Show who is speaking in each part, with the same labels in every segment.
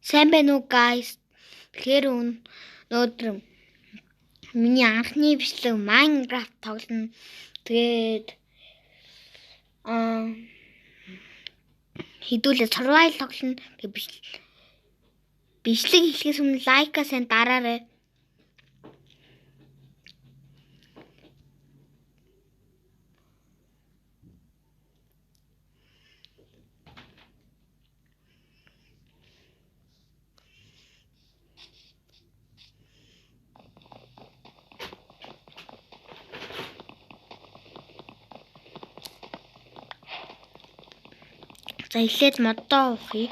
Speaker 1: Сайн байна уу guys? Тэгэхээр өнөөдөр миний анхны бичлэг Minecraft тоглоно. Тэгээд хэдүүлээ survival тоглоно. Тэгээд бичлэг эхлэхээс өмнө лайкаа сайн дараарай. За эхлээд модоо уухъя.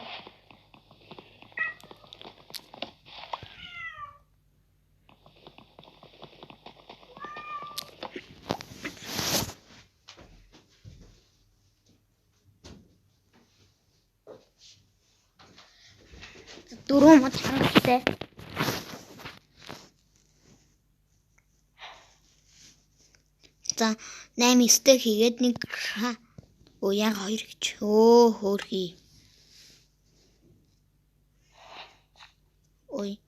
Speaker 1: Дөрөв мод хангалттай. За 8 стек хийгээд нэг яг 2 гэж хөөрхий. Ой.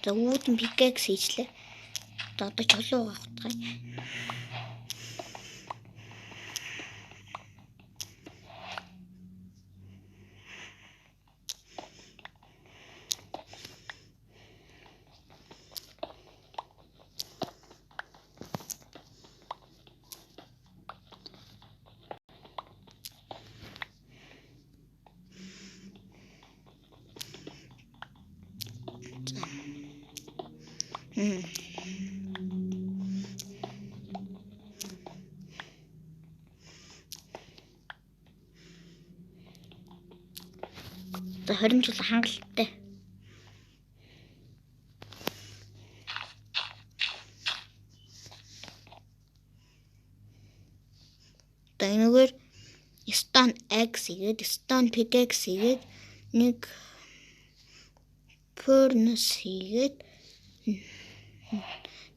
Speaker 1: За үүдэн пикэкс хийчлээ. Одоо чулуу авахтай. За 20 жил хангалттай. Одоо энэгээр stone axe игээд stone pickaxe игээд нэг furnace хийгээд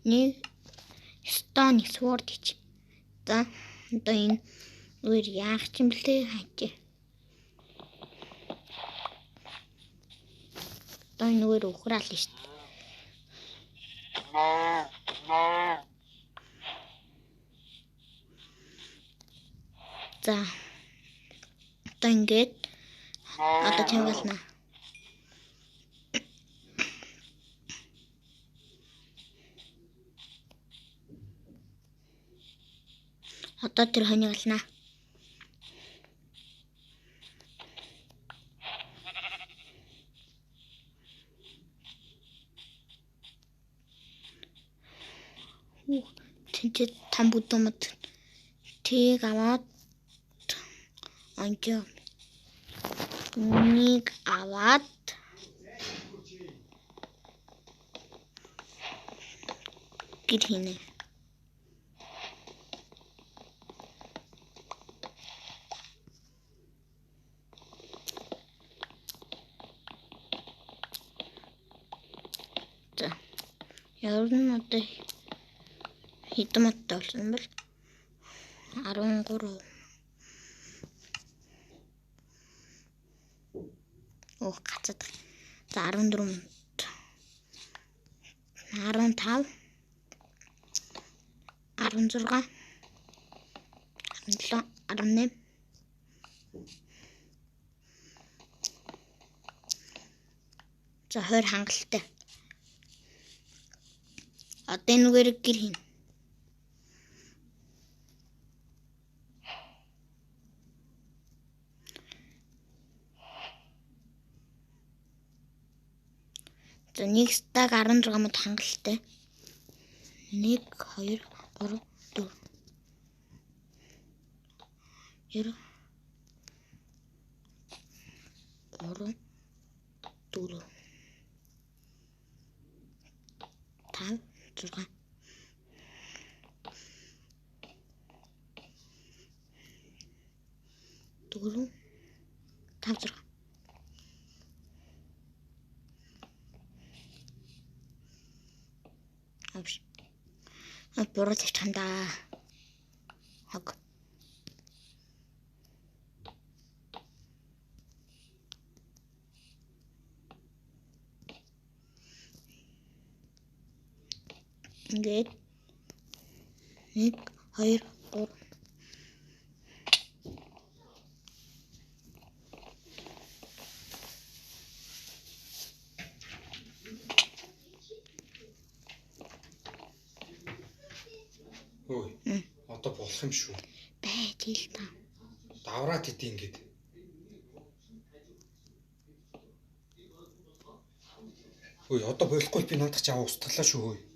Speaker 1: нэг stone sword гэж. За одоо энэ үер яах юм блэ хаач. Одоо энэ үер ухраал нь шүү дээ. За одоо ингээд одоо тавилна. Одоо тэр хонийг ална. Тэнцээ там бүдэмд тийг аваад анчаа нэг аваад гэр хийнэ. За яар нь одоо хэдэн модтой болсон бэл 13. Ох гацад. За 14 мод. 15 16 17 18 за 20 хангалттай. Одоо энэгээр гэр хийнэ. За нэг стаг 16 мод хангалттай. 1 2 3 4 2 3 4 5 6 4 5 6 авш буруу тавьчихандаа. Хог. Ингээд 1 2 3
Speaker 2: Ой. Одоо болох юм шүү.
Speaker 1: байж л та.
Speaker 2: Давраад идэв ингээд. Ой, одоо болохгүй би надад ч аваа устгалаа шүү хөөе.